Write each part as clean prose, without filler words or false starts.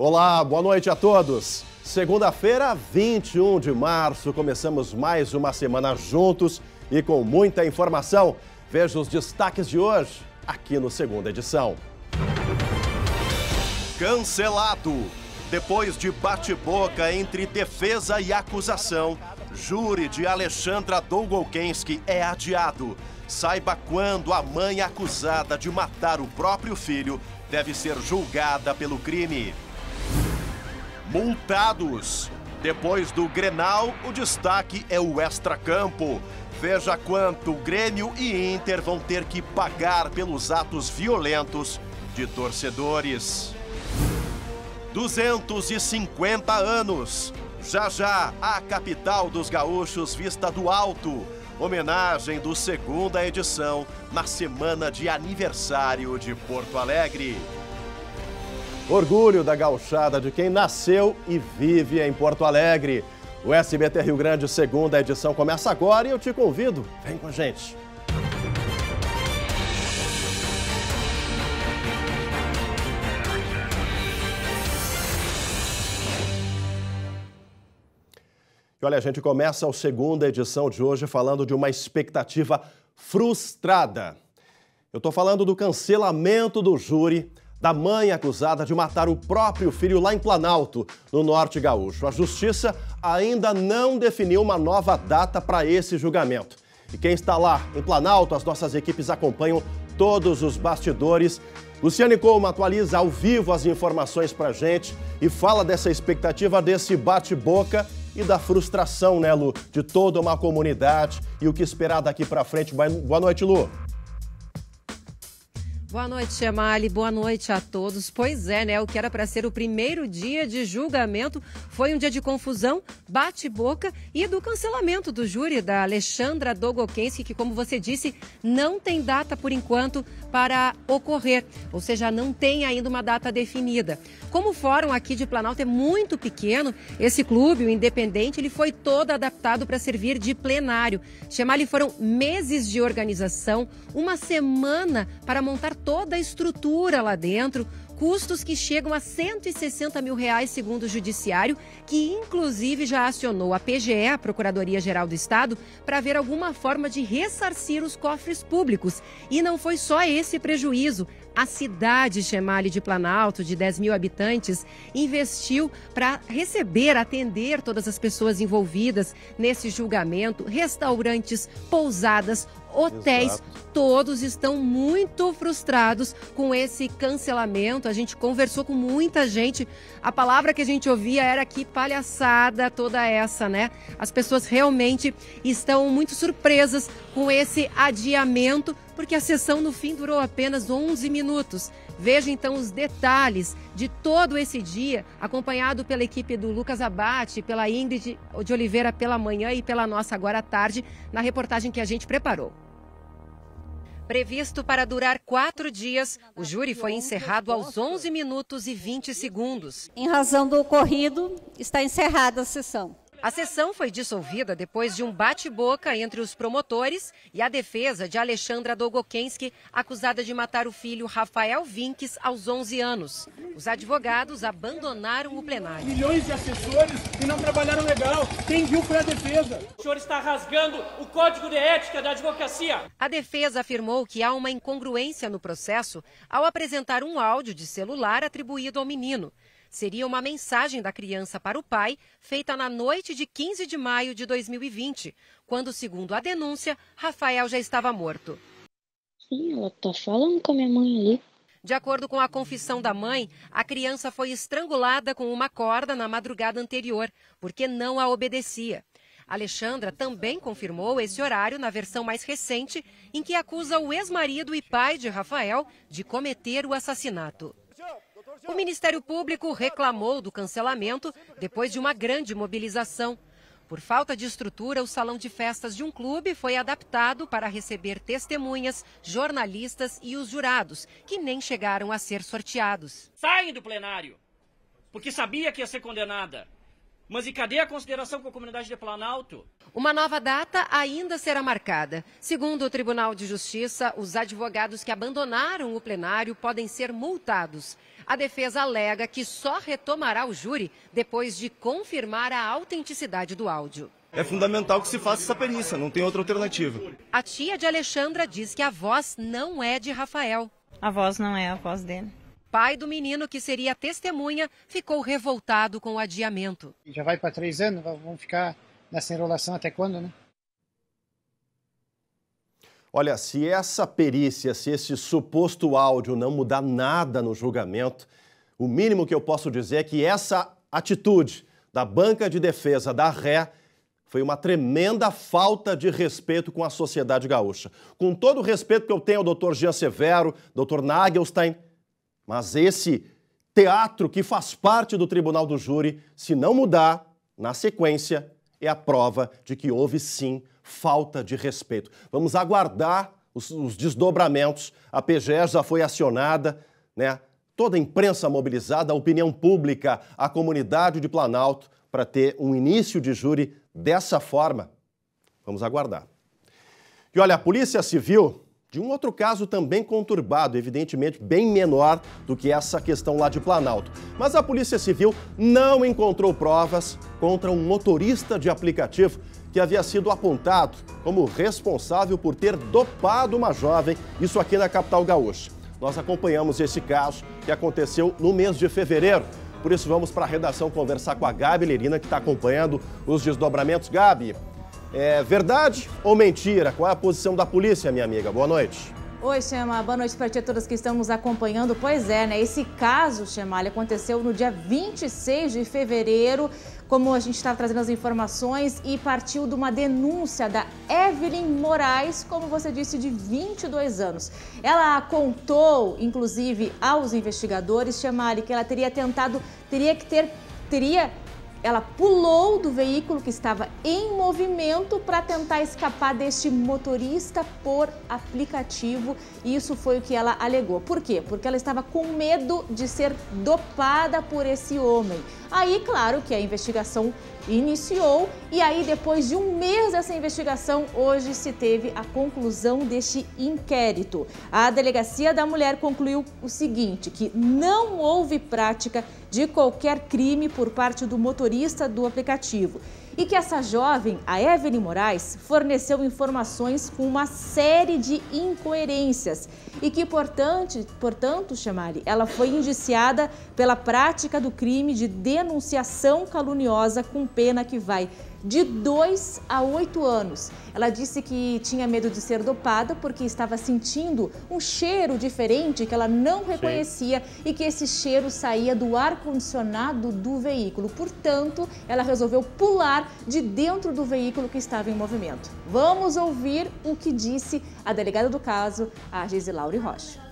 Olá, boa noite a todos. Segunda-feira, 21 de março, começamos mais uma semana juntos e com muita informação. Veja os destaques de hoje aqui no Segunda Edição. Cancelado. Depois de bate-boca entre defesa e acusação, júri de Alexandra Dolgokenski é adiado. Saiba quando a mãe acusada de matar o próprio filho deve ser julgada pelo crime. Multados. Depois do Grenal, o destaque é o extracampo. Veja quanto Grêmio e Inter vão ter que pagar pelos atos violentos de torcedores. 250 anos. Já já, a capital dos gaúchos vista do alto. Homenagem do Segunda Edição na semana de aniversário de Porto Alegre. Orgulho da gauchada de quem nasceu e vive em Porto Alegre. O SBT Rio Grande Segunda Edição começa agora e eu te convido, vem com a gente. E olha, a gente começa a segunda edição de hoje falando de uma expectativa frustrada. Eu estou falando do cancelamento do júri da mãe acusada de matar o próprio filho lá em Planalto, no Norte Gaúcho. A Justiça ainda não definiu uma nova data para esse julgamento. E quem está lá em Planalto, as nossas equipes acompanham todos os bastidores. Luciane Colma atualiza ao vivo as informações para a gente e fala dessa expectativa, desse bate-boca e da frustração, né, Lu, de toda uma comunidade e o que esperar daqui para frente. Boa noite, Lu. Boa noite, Chemali. Boa noite a todos. Pois é, né? O que era para ser o primeiro dia de julgamento foi um dia de confusão, bate-boca e do cancelamento do júri da Alexandra Dolgokenski, que, como você disse, não tem data por enquanto para ocorrer, ou seja, não tem ainda uma data definida. Como o fórum aqui de Planalto é muito pequeno, esse clube, o Independente, ele foi todo adaptado para servir de plenário. Chemali, foram meses de organização, uma semana para montar toda a estrutura lá dentro, custos que chegam a R$160 mil, segundo o Judiciário, que inclusive já acionou a PGE, a Procuradoria-Geral do Estado, para ver alguma forma de ressarcir os cofres públicos. E não foi só esse prejuízo. A cidade Chemali de Planalto, de 10 mil habitantes, investiu para receber, atender todas as pessoas envolvidas nesse julgamento, restaurantes, pousadas, hotéis. Exato. Todos estão muito frustrados com esse cancelamento. A gente conversou com muita gente. A palavra que a gente ouvia era que palhaçada toda essa, né? As pessoas realmente estão muito surpresas com esse adiamento, porque a sessão no fim durou apenas 11 minutos. Veja então os detalhes de todo esse dia, acompanhado pela equipe do Lucas Abate, pela Ingrid de Oliveira pela manhã e pela nossa agora à tarde, na reportagem que a gente preparou. Previsto para durar 4 dias, o júri foi encerrado aos 11 minutos e 20 segundos. Em razão do ocorrido, está encerrada a sessão. A sessão foi dissolvida depois de um bate-boca entre os promotores e a defesa de Alexandra Dolgokenski, acusada de matar o filho Rafael Vinques aos 11 anos. Os advogados abandonaram o plenário. Milhões de assessores e não trabalharam legal. Quem viu foi a defesa. O senhor está rasgando o código de ética da advocacia. A defesa afirmou que há uma incongruência no processo ao apresentar um áudio de celular atribuído ao menino. Seria uma mensagem da criança para o pai, feita na noite de 15 de maio de 2020, quando, segundo a denúncia, Rafael já estava morto. Sim, ela tá falando com a minha mãe ali. De acordo com a confissão da mãe, a criança foi estrangulada com uma corda na madrugada anterior, porque não a obedecia. Alexandra também confirmou esse horário na versão mais recente, em que acusa o ex-marido e pai de Rafael de cometer o assassinato. O Ministério Público reclamou do cancelamento depois de uma grande mobilização. Por falta de estrutura, o salão de festas de um clube foi adaptado para receber testemunhas, jornalistas e os jurados, que nem chegaram a ser sorteados. Saem do plenário, porque sabia que ia ser condenada. Mas e cadê a consideração com a comunidade de Planalto? Uma nova data ainda será marcada. Segundo o Tribunal de Justiça, os advogados que abandonaram o plenário podem ser multados. A defesa alega que só retomará o júri depois de confirmar a autenticidade do áudio. É fundamental que se faça essa perícia, não tem outra alternativa. A tia de Alexandra diz que a voz não é de Rafael. A voz não é a voz dele. Pai do menino, que seria testemunha, ficou revoltado com o adiamento. Já vai para 3 anos, vamos ficar nessa enrolação até quando, né? Olha, se essa perícia, se esse suposto áudio não mudar nada no julgamento, o mínimo que eu posso dizer é que essa atitude da banca de defesa da ré foi uma tremenda falta de respeito com a sociedade gaúcha. Com todo o respeito que eu tenho ao doutor Jean Severo, doutor Nagelstein, mas esse teatro que faz parte do Tribunal do Júri, se não mudar, na sequência, é a prova de que houve, sim, falta de respeito. Vamos aguardar os desdobramentos. A PGE já foi acionada, né? Toda a imprensa mobilizada, a opinião pública, a comunidade de Planalto, para ter um início de júri dessa forma. Vamos aguardar. E olha, a Polícia Civil, de um outro caso também conturbado, evidentemente bem menor do que essa questão lá de Planalto. Mas a Polícia Civil não encontrou provas contra um motorista de aplicativo que havia sido apontado como responsável por ter dopado uma jovem, isso aqui na capital gaúcha. Nós acompanhamos esse caso que aconteceu no mês de fevereiro. Por isso vamos para a redação conversar com a Gabi Lerina, que está acompanhando os desdobramentos. Gabi, é verdade ou mentira? Qual é a posição da polícia, minha amiga? Boa noite. Oi, Chema. Boa noite para ti, a todos que estamos acompanhando. Pois é, né? Esse caso, Chema, aconteceu no dia 26 de fevereiro, como a gente estava trazendo as informações, e partiu de uma denúncia da Evelyn Moraes, como você disse, de 22 anos. Ela contou, inclusive, aos investigadores, Chema, que ela ela pulou do veículo que estava em movimento para tentar escapar deste motorista por aplicativo. E isso foi o que ela alegou. Por quê? Porque ela estava com medo de ser dopada por esse homem. Aí, claro que a investigação iniciou e aí, depois de um mês dessa investigação, hoje se teve a conclusão deste inquérito. A Delegacia da Mulher concluiu o seguinte, que não houve prática de qualquer crime por parte do motorista do aplicativo e que essa jovem, a Evelyn Moraes, forneceu informações com uma série de incoerências e que, portanto, Chamari, ela foi indiciada pela prática do crime de denunciação caluniosa com pena que vai de 2 a 8 anos. Ela disse que tinha medo de ser dopada porque estava sentindo um cheiro diferente que ela não reconhecia. Sim. E que esse cheiro saía do ar-condicionado do veículo. Portanto, ela resolveu pular de dentro do veículo que estava em movimento. Vamos ouvir o que disse a delegada do caso, a Gisilaure Rocha.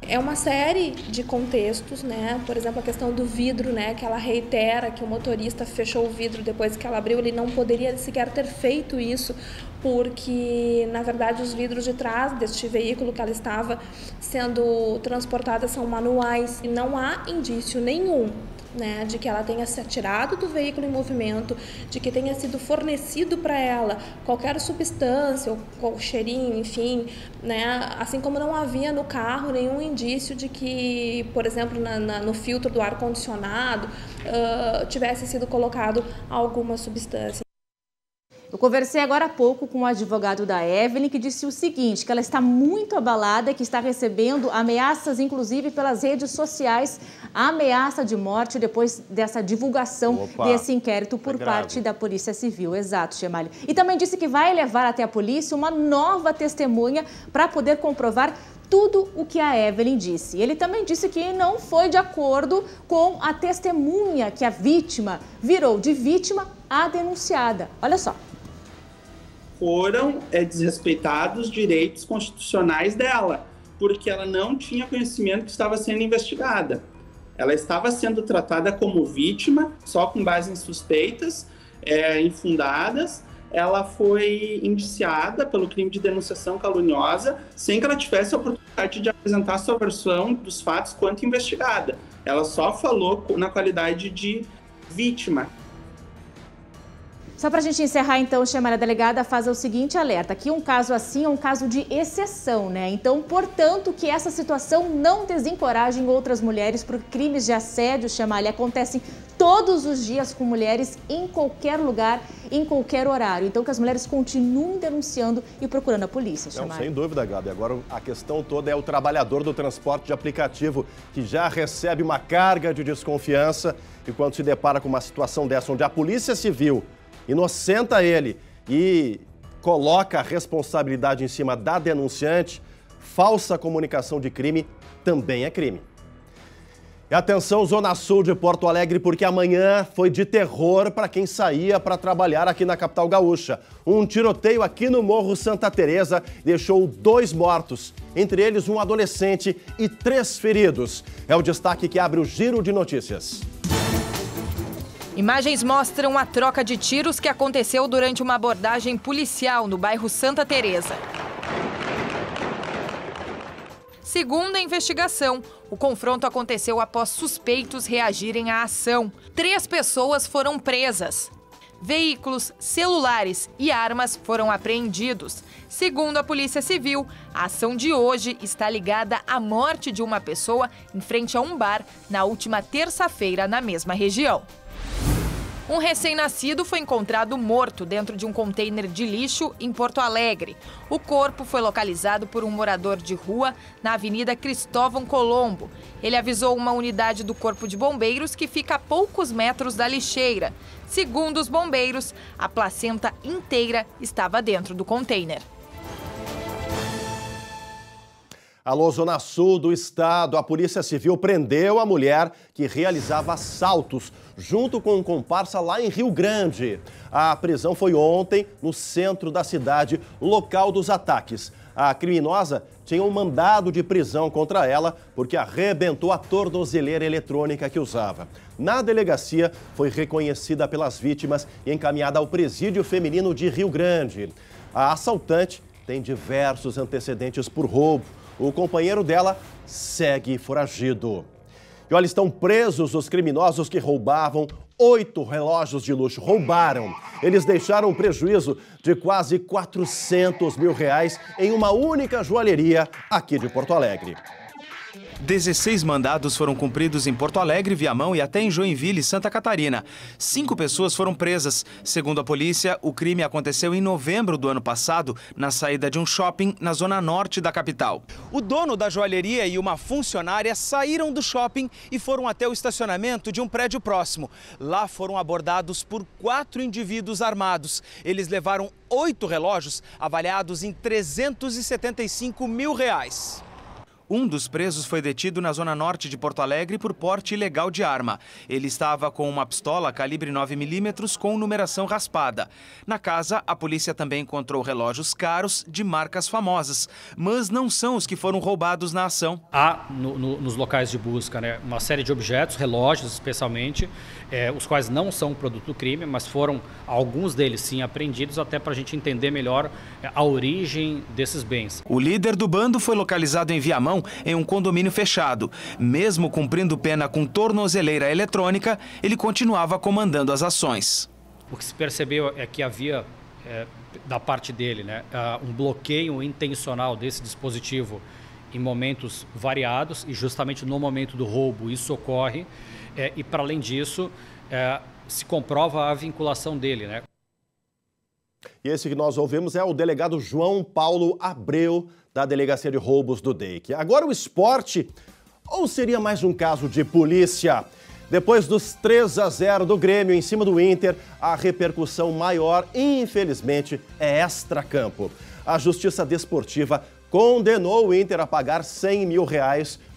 É uma série de contextos, né? Por exemplo, a questão do vidro, né? Que ela reitera que o motorista fechou o vidro depois que ela abriu. Ele não poderia sequer ter feito isso, porque, na verdade, os vidros de trás deste veículo que ela estava sendo transportada são manuais. E não há indício nenhum, né, de que ela tenha se atirado do veículo em movimento, de que tenha sido fornecido para ela qualquer substância ou cheirinho, enfim, né, assim como não havia no carro nenhum indício de que, por exemplo, no filtro do ar-condicionado tivesse sido colocado alguma substância. Eu conversei agora há pouco com o advogado da Evelyn, que disse o seguinte, que ela está muito abalada, que está recebendo ameaças, inclusive pelas redes sociais, ameaça de morte depois dessa divulgação desse inquérito por parte da Polícia Civil. Exato, Chemali. E também disse que vai levar até a polícia uma nova testemunha para poder comprovar tudo o que a Evelyn disse. Ele também disse que não foi de acordo com a testemunha, que a vítima virou de vítima a denunciada. Olha só. Foram desrespeitados os direitos constitucionais dela, porque ela não tinha conhecimento que estava sendo investigada. Ela estava sendo tratada como vítima, só com base em suspeitas infundadas. Ela foi indiciada pelo crime de denunciação caluniosa, sem que ela tivesse a oportunidade de apresentar sua versão dos fatos quanto investigada. Ela só falou na qualidade de vítima. Só para a gente encerrar, então, chamar a delegada a fazer o seguinte alerta, que um caso assim é um caso de exceção, né? Então, portanto, que essa situação não desencoraje outras mulheres, porque crimes de assédio, Chamalha, acontecem todos os dias com mulheres em qualquer lugar, em qualquer horário. Então, que as mulheres continuem denunciando e procurando a polícia, Chamalha. Não, sem dúvida, Gabi. Agora, a questão toda é o trabalhador do transporte de aplicativo que já recebe uma carga de desconfiança e quando se depara com uma situação dessa, onde a Polícia Civil inocenta ele e coloca a responsabilidade em cima da denunciante, falsa comunicação de crime também é crime. E atenção, Zona Sul de Porto Alegre, porque amanhã foi de terror para quem saía para trabalhar aqui na capital gaúcha. Um tiroteio aqui no Morro Santa Teresa deixou 2 mortos, entre eles um adolescente e 3 feridos. É o destaque que abre o Giro de Notícias. Imagens mostram a troca de tiros que aconteceu durante uma abordagem policial no bairro Santa Teresa. Segundo a investigação, o confronto aconteceu após suspeitos reagirem à ação. 3 pessoas foram presas. Veículos, celulares e armas foram apreendidos. Segundo a Polícia Civil, a ação de hoje está ligada à morte de uma pessoa em frente a um bar na última terça-feira na mesma região. Um recém-nascido foi encontrado morto dentro de um container de lixo em Porto Alegre. O corpo foi localizado por um morador de rua na Avenida Cristóvão Colombo. Ele avisou uma unidade do Corpo de Bombeiros que fica a poucos metros da lixeira. Segundo os bombeiros, a placenta inteira estava dentro do container. Alô, Zona Sul do estado, a Polícia Civil prendeu a mulher que realizava assaltos junto com um comparsa lá em Rio Grande. A prisão foi ontem no centro da cidade, local dos ataques. A criminosa tinha um mandado de prisão contra ela porque arrebentou a tornozeleira eletrônica que usava. Na delegacia, foi reconhecida pelas vítimas e encaminhada ao presídio feminino de Rio Grande. A assaltante tem diversos antecedentes por roubo. O companheiro dela segue foragido. E olha, estão presos os criminosos que roubavam 8 relógios de luxo. Roubaram. Eles deixaram um prejuízo de quase R$400 mil em uma única joalheria aqui de Porto Alegre. 16 mandados foram cumpridos em Porto Alegre, Viamão e até em Joinville, Santa Catarina. 5 pessoas foram presas. Segundo a polícia, o crime aconteceu em novembro do ano passado, na saída de um shopping na zona norte da capital. O dono da joalheria e uma funcionária saíram do shopping e foram até o estacionamento de um prédio próximo. Lá foram abordados por 4 indivíduos armados. Eles levaram 8 relógios avaliados em R$375 mil. Um dos presos foi detido na zona norte de Porto Alegre por porte ilegal de arma. Ele estava com uma pistola calibre 9mm com numeração raspada. Na casa, a polícia também encontrou relógios caros de marcas famosas, mas não são os que foram roubados na ação. Há nos locais de busca, né, uma série de objetos, relógios especialmente, os quais não são produto do crime, mas foram alguns deles sim apreendidos, até para a gente entender melhor a origem desses bens. O líder do bando foi localizado em Viamão, em um condomínio fechado. Mesmo cumprindo pena com tornozeleira eletrônica, ele continuava comandando as ações. O que se percebeu é que havia, da parte dele, né, um bloqueio intencional desse dispositivo em momentos variados e justamente no momento do roubo isso ocorre. E para além disso, se comprova a vinculação dele, né? E esse que nós ouvimos é o delegado João Paulo Abreu, da Delegacia de Roubos do DEIC. Agora o esporte, ou seria mais um caso de polícia? Depois dos 3-0 do Grêmio em cima do Inter, a repercussão maior, infelizmente, é extracampo. A Justiça Desportiva condenou o Inter a pagar R$100 mil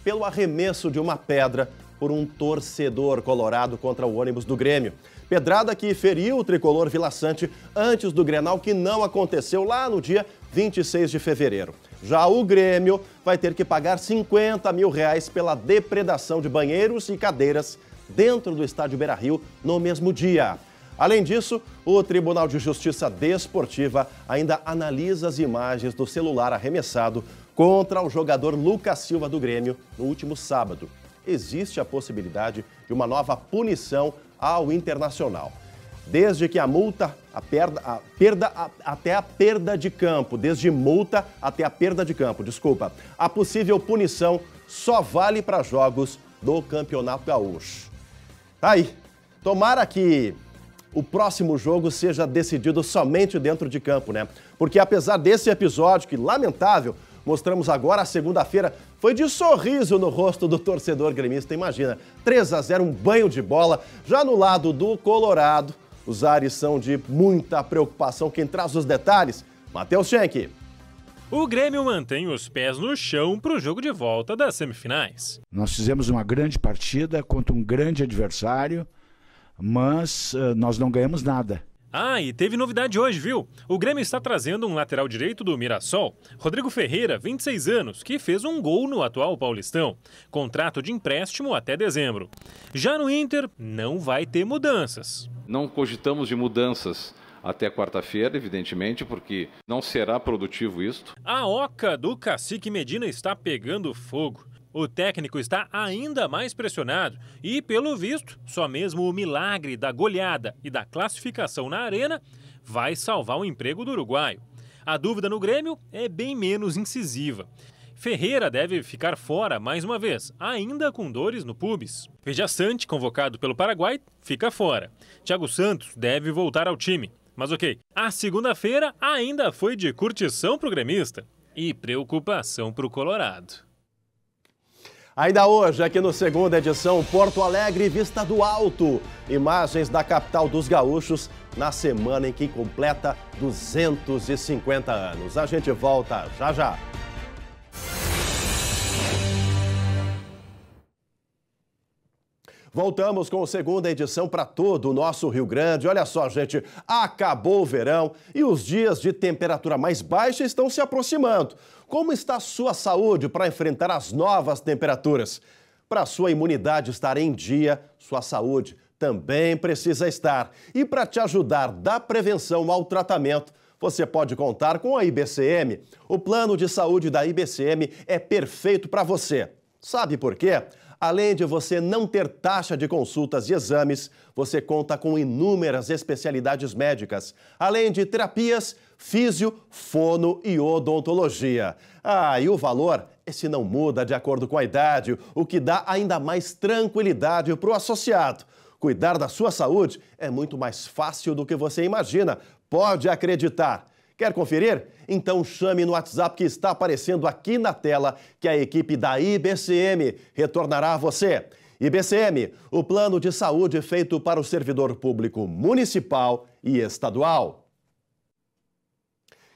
pelo arremesso de uma pedra por um torcedor colorado contra o ônibus do Grêmio. Pedrada que feriu o tricolor Vila Sante antes do Grenal, que não aconteceu lá no dia 26 de fevereiro. Já o Grêmio vai ter que pagar R$50 mil pela depredação de banheiros e cadeiras dentro do estádio Beira-Rio no mesmo dia. Além disso, o Tribunal de Justiça Desportiva ainda analisa as imagens do celular arremessado contra o jogador Lucas Silva do Grêmio no último sábado. Existe a possibilidade de uma nova punição ao Internacional. Desde que a multa até a perda de campo, desde multa até a perda de campo, desculpa. A possível punição só vale para jogos do Campeonato Gaúcho. Tá aí. Tomara que o próximo jogo seja decidido somente dentro de campo, né? Porque apesar desse episódio, que lamentável, mostramos agora, a segunda-feira foi de sorriso no rosto do torcedor gremista. Imagina, 3-0, um banho de bola. Já no lado do Colorado, os ares são de muita preocupação. Quem traz os detalhes? Matheus Schenck. O Grêmio mantém os pés no chão para o jogo de volta das semifinais. Nós fizemos uma grande partida contra um grande adversário, mas nós não ganhamos nada. E teve novidade hoje, viu? O Grêmio está trazendo um lateral direito do Mirassol, Rodrigo Ferreira, 26 anos, que fez um gol no atual Paulistão. Contrato de empréstimo até dezembro. Já no Inter, não vai ter mudanças. Não cogitamos de mudanças até quarta-feira, evidentemente, porque não será produtivo isto. A oca do Cacique Medina está pegando fogo. O técnico está ainda mais pressionado e, pelo visto, só mesmo o milagre da goleada e da classificação na Arena vai salvar o emprego do uruguaio. A dúvida no Grêmio é bem menos incisiva. Ferreira deve ficar fora mais uma vez, ainda com dores no pubis. Vijaçante, convocado pelo Paraguai, fica fora. Thiago Santos deve voltar ao time. Mas ok, a segunda-feira ainda foi de curtição para o gremista e preocupação para o Colorado. Ainda hoje, aqui no segunda edição, Porto Alegre Vista do Alto. Imagens da capital dos gaúchos na semana em que completa 250 anos. A gente volta já já. Voltamos com a segunda edição para todo o nosso Rio Grande. Olha só, gente, acabou o verão e os dias de temperatura mais baixa estão se aproximando. Como está a sua saúde para enfrentar as novas temperaturas? Para a sua imunidade estar em dia, sua saúde também precisa estar. E para te ajudar da prevenção ao tratamento, você pode contar com a IBCM. O plano de saúde da IBCM é perfeito para você. Sabe por quê? Além de você não ter taxa de consultas e exames, você conta com inúmeras especialidades médicas, além de terapias, físio, fono e odontologia. E o valor, esse não muda de acordo com a idade, o que dá ainda mais tranquilidade para o associado. Cuidar da sua saúde é muito mais fácil do que você imagina, pode acreditar. Quer conferir? Então chame no WhatsApp que está aparecendo aqui na tela, que a equipe da IBCM retornará a você. IBCM, o plano de saúde feito para o servidor público municipal e estadual.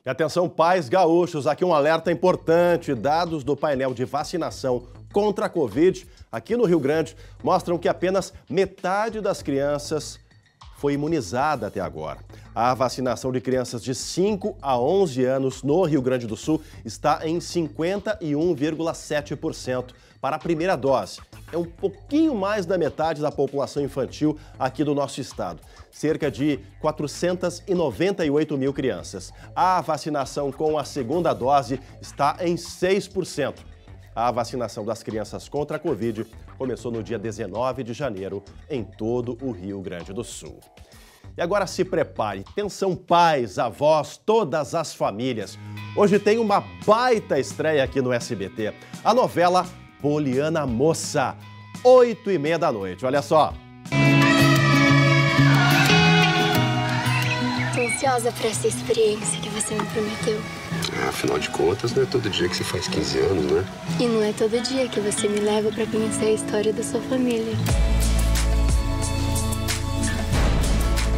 E atenção, pais gaúchos, aqui um alerta importante. Dados do painel de vacinação contra a Covid aqui no Rio Grande mostram que apenas metade das crianças foi imunizada até agora. A vacinação de crianças de 5 a 11 anos no Rio Grande do Sul está em 51,7% para a primeira dose. É um pouquinho mais da metade da população infantil aqui do nosso estado. Cerca de 498 mil crianças. A vacinação com a segunda dose está em 6%. A vacinação das crianças contra a Covid começou no dia 19 de janeiro em todo o Rio Grande do Sul. E agora se prepare, atenção pais, avós, todas as famílias. Hoje tem uma baita estreia aqui no SBT, a novela Poliana Moça, 8h30 da noite, olha só. Tô ansiosa para essa experiência que você me prometeu. Afinal de contas, não é todo dia que se faz 15 anos, né? E não é todo dia que você me leva para conhecer a história da sua família.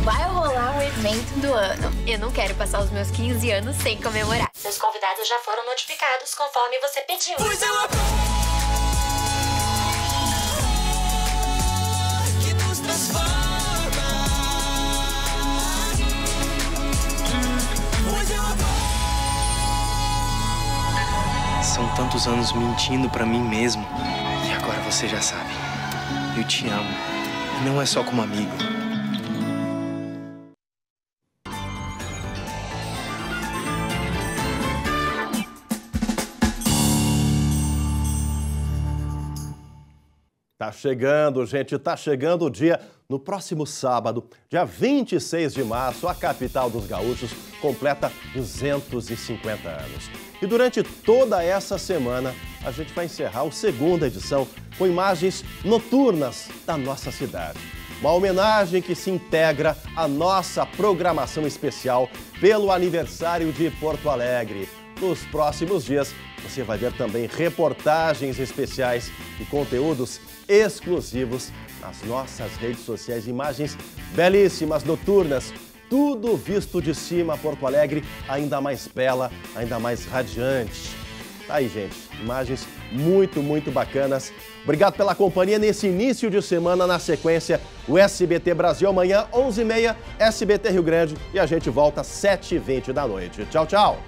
Vai rolar o evento do ano. Eu não quero passar os meus 15 anos sem comemorar. Seus convidados já foram notificados conforme você pediu. Pois é uma que nos transforma. Pois é uma São tantos anos mentindo pra mim mesmo. E agora você já sabe. Eu te amo. E não é só como amigo. Tá chegando, gente, tá chegando o dia. No próximo sábado, dia 26 de março, a capital dos gaúchos completa 250 anos. E durante toda essa semana, a gente vai encerrar a segunda edição com imagens noturnas da nossa cidade. Uma homenagem que se integra à nossa programação especial pelo aniversário de Porto Alegre. Nos próximos dias, você vai ver também reportagens especiais e conteúdos exclusivos nas nossas redes sociais. Imagens belíssimas, noturnas, tudo visto de cima, Porto Alegre ainda mais bela, ainda mais radiante. Tá aí, gente, imagens muito bacanas. Obrigado pela companhia nesse início de semana. Na sequência, o SBT Brasil amanhã, 11h30, SBT Rio Grande. E a gente volta às 7h20 da noite. Tchau, tchau!